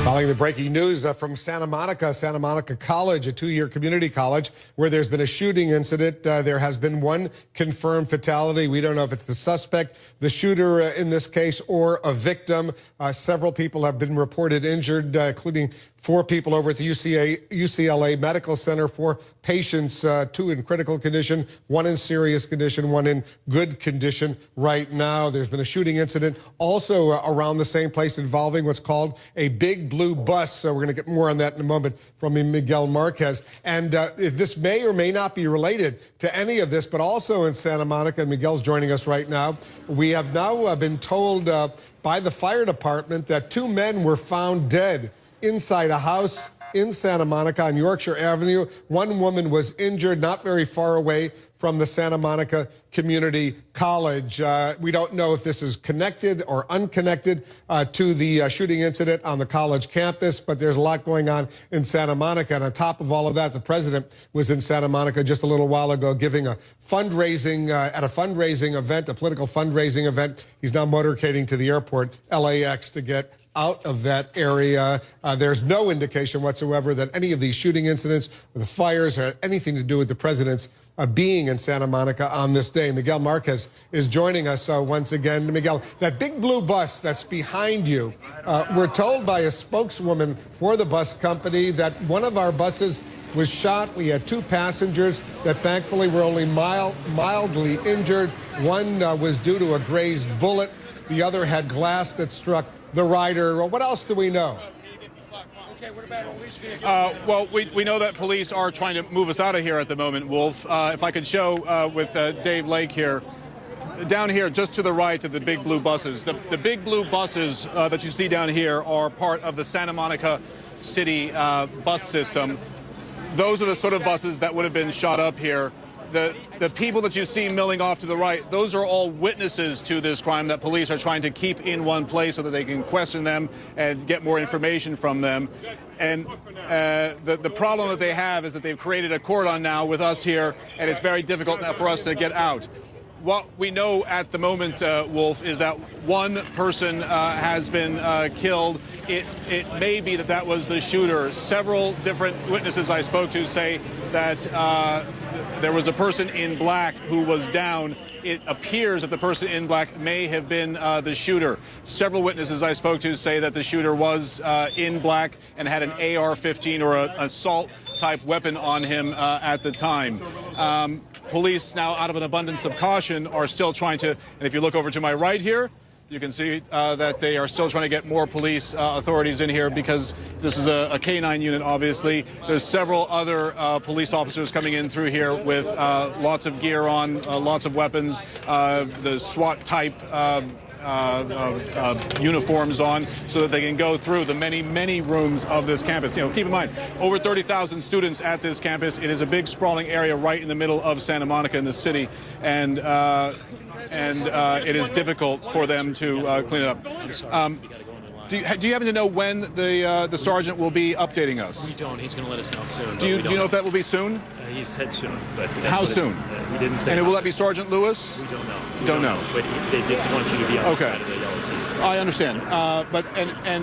Following the breaking news from Santa Monica College, a two-year community college, where there's been a shooting incident. There has been one confirmed fatality. We don't know if it's the suspect, the shooter in this case, or a victim. Several people have been reported injured, including 4 people over at the UCLA Medical Center, 4 patients, 2 in critical condition, 1 in serious condition, 1 in good condition right now. There's been a shooting incident also around the same place involving what's called a big blue bus. So we're going to get more on that in a moment from Miguel Marquez. And if this may or may not be related to any of this, but also in Santa Monica, and Miguel's joining us right now, we have now been told by the fire department that 2 men were found dead inside a house in Santa Monica on Yorkshire Avenue. 1 woman was injured not very far away from the Santa Monica Community College. We don't know if this is connected or unconnected to the shooting incident on the college campus, but there's a lot going on in Santa Monica. And on top of all of that, the president was in Santa Monica just a little while ago giving a fundraising, at a fundraising event, a political fundraising event. He's now motorcading to the airport, LAX, to get out of that area. There's no indication whatsoever that any of these shooting incidents or the fires had anything to do with the president's being in Santa Monica on this day. Miguel Marquez is joining us once again. Miguel, that big blue bus that's behind you, we're told by a spokeswoman for the bus company that one of our buses was shot. We had 2 passengers that thankfully were only mildly injured. One was due to a grazed bullet. The other had glass that struck the rider. What else do we know? Well, we know that police are trying to move us out of here at the moment, Wolf. If I could show with Dave Lake here, down here just to the right of the big blue buses. The big blue buses that you see down here are part of the Santa Monica City bus system. Those are the sort of buses that would have been shot up here. The people that you see milling off to the right, those are all witnesses to this crime that police are trying to keep in one place so that they can question them and get more information from them. And the problem that they have is that they've created a cordon now with us here, and it's very difficult now for us to get out. What we know at the moment, Wolf, is that 1 person has been killed. It may be that was the shooter. Several different witnesses I spoke to say that there was a person in black who was down. It appears that the person in black may have been the shooter. Several witnesses I spoke to say that the shooter was in black and had an AR-15 or an assault-type weapon on him at the time. Police now, out of an abundance of caution, are still trying to, and if you look over to my right here, you can see that they are still trying to get more police authorities in here because this is a K-9 unit, obviously. There's several other police officers coming in through here with lots of gear on, lots of weapons, the SWAT type uniforms on, so that they can go through the many rooms of this campus. You know, keep in mind, over 30,000 students at this campus. It is a big sprawling area right in the middle of Santa Monica in the city, and it is difficult for them to clean it up. Do you happen to know when the sergeant will be updating us? We don't. He's going to let us know soon. Do you know if that will be soon? He said soon, but how soon? He didn't say. And will that be Sergeant Lewis? We don't know. Don't know. But they did want you to be on the side of the yellow tee. I understand. But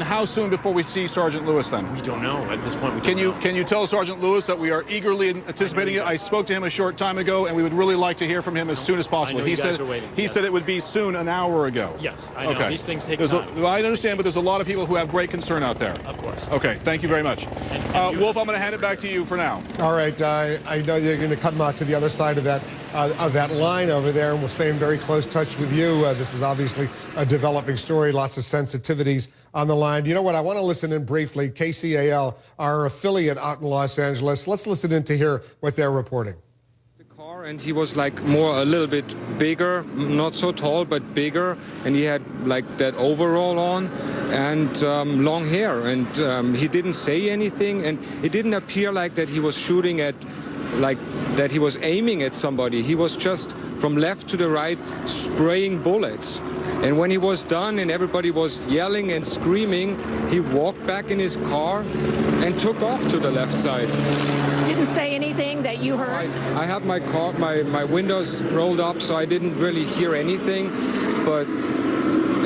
how soon before we see Sergeant Lewis then? We don't know at this point. We don't know. Can you tell Sergeant Lewis that we are eagerly anticipating it? I spoke to him a short time ago, and we would really like to hear from him as soon as possible. He said it would be soon an hour ago. Yes, I know. Okay. These things take time. I understand, but there's a lot of people who have great concern out there. Of course. Okay. Thank you very much. Wolf, I'm going to hand it back to you for now. All right. I know you're going to come to the other side of that line over there, and we'll stay in very close touch with you. This is obviously a developing story, lots of sensitivities on the line. You know what? I want to listen in briefly. KCAL, our affiliate out in Los Angeles. Let's listen in to hear what they're reporting. And he was like a little bit bigger, not so tall, but bigger, and he had like that overall on and long hair, and he didn't say anything, and it didn't appear like that he was shooting at, like that he was aiming at somebody. He was just from left to the right spraying bullets. And when he was done and everybody was yelling and screaming, he walked back in his car and took off to the left side. Didn't say anything that you heard? I had my car, my windows rolled up, so I didn't really hear anything, but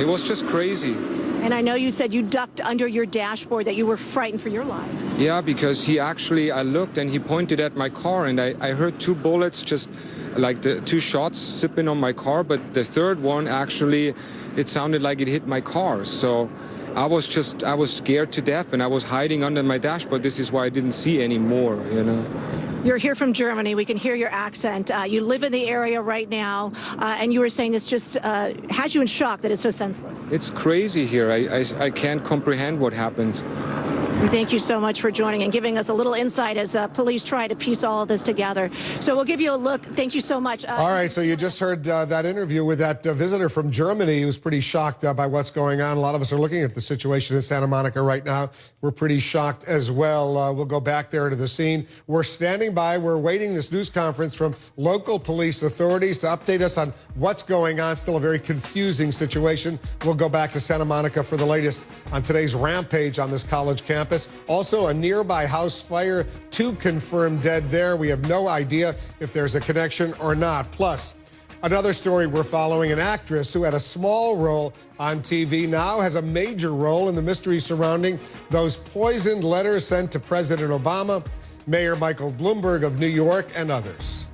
it was just crazy. And I know you said you ducked under your dashboard, that you were frightened for your life. Yeah, because I looked and he pointed at my car, and I heard 2 bullets, just like the 2 shots sipping on my car, but the third one actually, it sounded like it hit my car. So I was scared to death, and I was hiding under my dashboard. This is why I didn't see any more, you know. You're here from Germany. We can hear your accent. You live in the area right now, and you were saying this just has you in shock that it's so senseless. It's crazy here. I can't comprehend what happens. We thank you so much for joining and giving us a little insight as police try to piece all of this together. So we'll give you a look. Thank you so much. All right, so you just heard that interview with that visitor from Germany who's pretty shocked by what's going on. A lot of us are looking at the situation in Santa Monica right now. We're pretty shocked as well. We'll go back there to the scene. We're standing by. We're waiting this news conference from local police authorities to update us on what's going on. Still a very confusing situation. We'll go back to Santa Monica for the latest on today's rampage on this college campus. Also, a nearby house fire, 2 confirmed dead there. We have no idea if there's a connection or not. Plus, another story we're following, an actress who had a small role on TV now has a major role in the mystery surrounding those poisoned letters sent to President Obama, Mayor Michael Bloomberg of New York, and others.